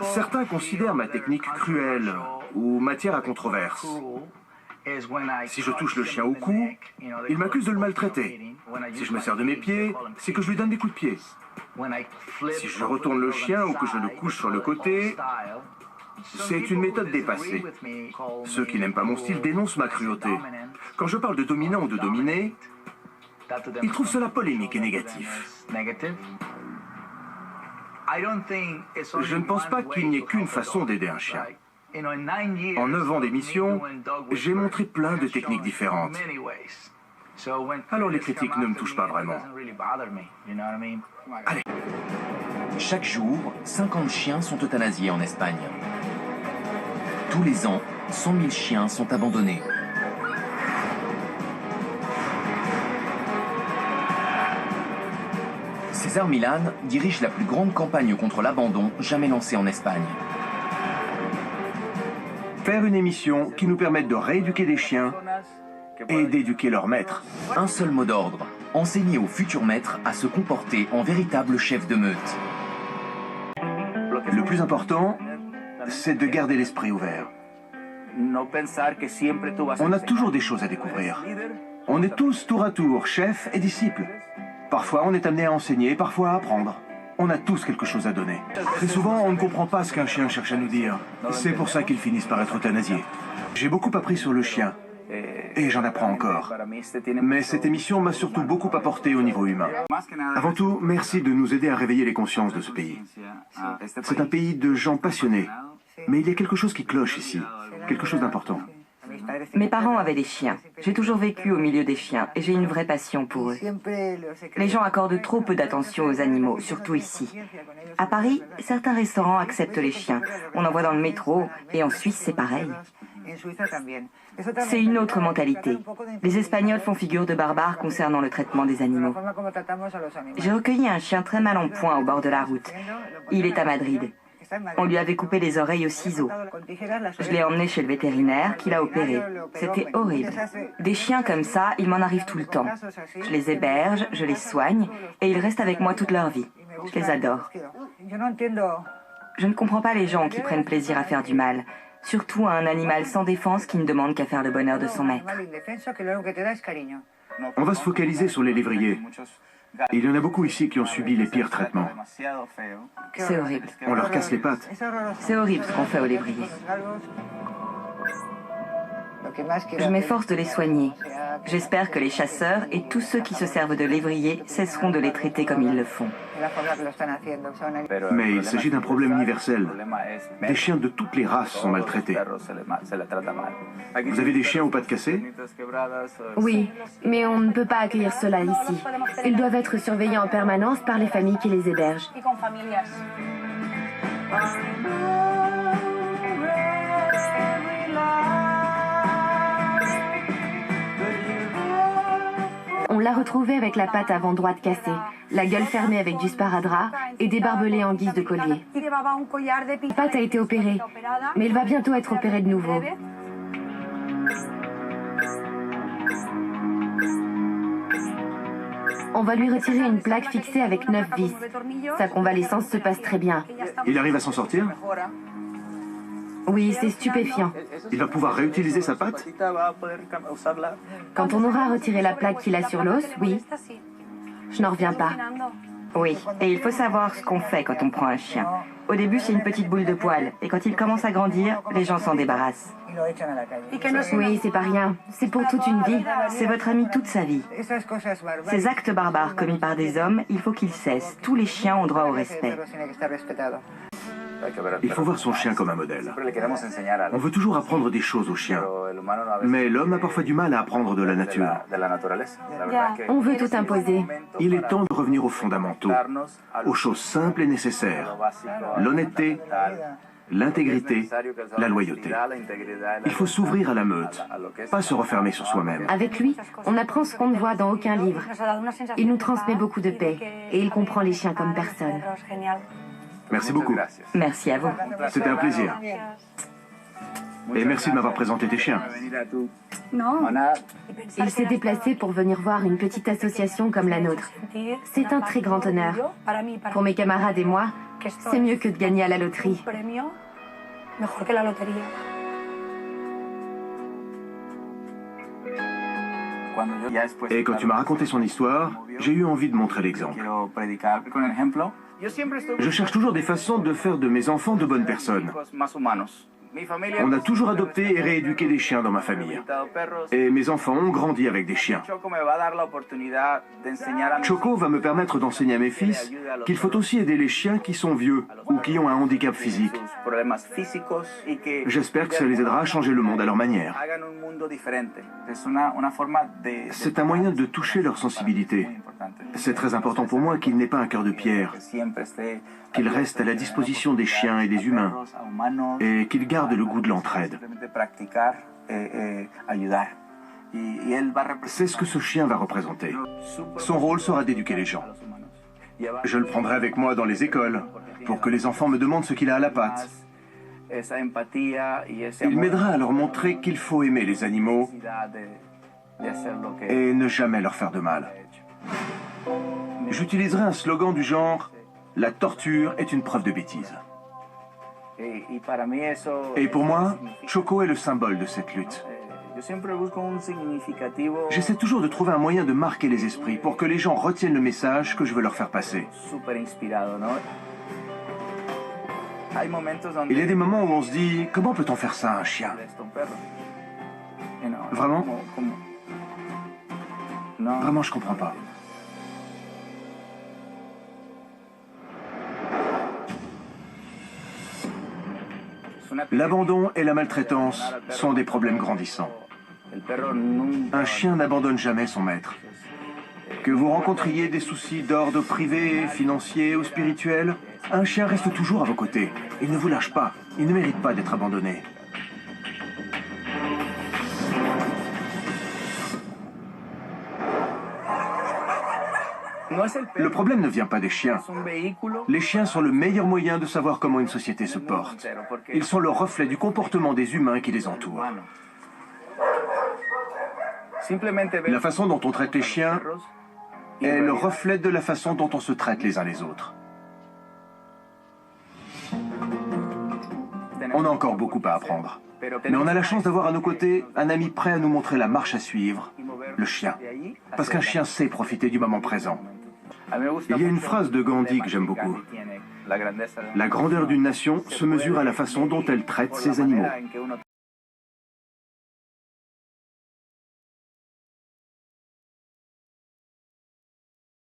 Certains considèrent ma technique cruelle ou matière à controverse. Si je touche le chien au cou, il m'accuse de le maltraiter. Si je me sers de mes pieds, c'est que je lui donne des coups de pied. Si je retourne le chien ou que je le couche sur le côté, c'est une méthode dépassée. Ceux qui n'aiment pas mon style dénoncent ma cruauté. Quand je parle de dominant ou de dominé, ils trouvent cela polémique et négatif. Je ne pense pas qu'il n'y ait qu'une façon d'aider un chien. En 9 ans d'émission, j'ai montré plein de techniques différentes. Alors les critiques ne me touchent pas vraiment. Allez. Chaque jour, 50 chiens sont euthanasiés en Espagne. Tous les ans, 100 000 chiens sont abandonnés. César Millan dirige la plus grande campagne contre l'abandon jamais lancée en Espagne. Faire une émission qui nous permette de rééduquer des chiens et d'éduquer leurs maîtres. Un seul mot d'ordre, enseigner aux futurs maîtres à se comporter en véritable chef de meute. Le plus important, c'est de garder l'esprit ouvert. On a toujours des choses à découvrir. On est tous tour à tour, chefs et disciples. Parfois, on est amené à enseigner, parfois à apprendre. On a tous quelque chose à donner. Très souvent, on ne comprend pas ce qu'un chien cherche à nous dire. C'est pour ça qu'ils finissent par être euthanasiés. J'ai beaucoup appris sur le chien. Et j'en apprends encore. Mais cette émission m'a surtout beaucoup apporté au niveau humain. Avant tout, merci de nous aider à réveiller les consciences de ce pays. C'est un pays de gens passionnés. Mais il y a quelque chose qui cloche ici. Quelque chose d'important. Mes parents avaient des chiens. J'ai toujours vécu au milieu des chiens et j'ai une vraie passion pour eux. Les gens accordent trop peu d'attention aux animaux, surtout ici. À Paris, certains restaurants acceptent les chiens. On en voit dans le métro et en Suisse, c'est pareil. C'est une autre mentalité. Les Espagnols font figure de barbares concernant le traitement des animaux. J'ai recueilli un chien très mal en point au bord de la route. Il est à Madrid. On lui avait coupé les oreilles au ciseau. Je l'ai emmené chez le vétérinaire qui l'a opéré. C'était horrible. Des chiens comme ça, il m'en arrive tout le temps. Je les héberge, je les soigne et ils restent avec moi toute leur vie. Je les adore. Je ne comprends pas les gens qui prennent plaisir à faire du mal. Surtout à un animal sans défense qui ne demande qu'à faire le bonheur de son maître. On va se focaliser sur les lévriers. Il y en a beaucoup ici qui ont subi les pires traitements. C'est horrible. On leur casse les pattes. C'est horrible ce qu'on fait aux lévriers. Je m'efforce de les soigner. J'espère que les chasseurs et tous ceux qui se servent de lévriers cesseront de les traiter comme ils le font. Mais il s'agit d'un problème universel. Des chiens de toutes les races sont maltraités. Vous avez des chiens aux pattes cassées? Oui, mais on ne peut pas accueillir cela ici. Ils doivent être surveillés en permanence par les familles qui les hébergent. On l'a retrouvé avec la patte avant droite cassée, la gueule fermée avec du sparadrap et des barbelés en guise de collier. La patte a été opérée, mais il va bientôt être opéré de nouveau. On va lui retirer une plaque fixée avec 9 vis. Sa convalescence se passe très bien. Il arrive à s'en sortir? Oui, c'est stupéfiant. Il va pouvoir réutiliser sa patte? Quand on aura retiré la plaque qu'il a sur l'os, oui. Je n'en reviens pas. Oui, et il faut savoir ce qu'on fait quand on prend un chien. Au début, c'est une petite boule de poils, et quand il commence à grandir, les gens s'en débarrassent. Oui, c'est pas rien. C'est pour toute une vie. C'est votre ami toute sa vie. Ces actes barbares commis par des hommes, il faut qu'ils cessent. Tous les chiens ont droit au respect. Il faut voir son chien comme un modèle. On veut toujours apprendre des choses aux chiens. Mais l'homme a parfois du mal à apprendre de la nature. On veut tout imposer. Il est temps de revenir aux fondamentaux, aux choses simples et nécessaires. L'honnêteté, l'intégrité, la loyauté. Il faut s'ouvrir à la meute, pas se refermer sur soi-même. Avec lui, on apprend ce qu'on ne voit dans aucun livre. Il nous transmet beaucoup de paix et il comprend les chiens comme personne. Merci beaucoup. Merci à vous. C'était un plaisir. Et merci de m'avoir présenté tes chiens. Il s'est déplacé pour venir voir une petite association comme la nôtre. C'est un très grand honneur. Pour mes camarades et moi, c'est mieux que de gagner à la loterie. Et quand tu m'as raconté son histoire, j'ai eu envie de montrer l'exemple. Je cherche toujours des façons de faire de mes enfants de bonnes personnes. On a toujours adopté et rééduqué des chiens dans ma famille. Et mes enfants ont grandi avec des chiens. Choco va me permettre d'enseigner à mes fils qu'il faut aussi aider les chiens qui sont vieux ou qui ont un handicap physique. J'espère que ça les aidera à changer le monde à leur manière. C'est un moyen de toucher leur sensibilité. C'est très important pour moi qu'ils n'aient pas un cœur de pierre, qu'ils restent à la disposition des chiens et des humains, et qu'ils gardent le goût de l'entraide. C'est ce que ce chien va représenter. Son rôle sera d'éduquer les gens. Je le prendrai avec moi dans les écoles, pour que les enfants me demandent ce qu'il a à la patte. Il m'aidera à leur montrer qu'il faut aimer les animaux et ne jamais leur faire de mal. J'utiliserai un slogan du genre « La torture est une preuve de bêtise ». Et pour moi, Choco est le symbole de cette lutte. J'essaie toujours de trouver un moyen de marquer les esprits pour que les gens retiennent le message que je veux leur faire passer. Il y a des moments où on se dit « Comment peut-on faire ça à un chien ?» Vraiment ? Vraiment, je comprends pas. L'abandon et la maltraitance sont des problèmes grandissants. Un chien n'abandonne jamais son maître. Que vous rencontriez des soucis d'ordre privé, financier ou spirituel, un chien reste toujours à vos côtés. Il ne vous lâche pas. Il ne mérite pas d'être abandonné. Le problème ne vient pas des chiens. Les chiens sont le meilleur moyen de savoir comment une société se porte. Ils sont le reflet du comportement des humains qui les entourent. La façon dont on traite les chiens est le reflet de la façon dont on se traite les uns les autres. On a encore beaucoup à apprendre. Mais on a la chance d'avoir à nos côtés un ami prêt à nous montrer la marche à suivre, le chien. Parce qu'un chien sait profiter du moment présent. Il y a une phrase de Gandhi que j'aime beaucoup. La grandeur d'une nation se mesure à la façon dont elle traite ses animaux.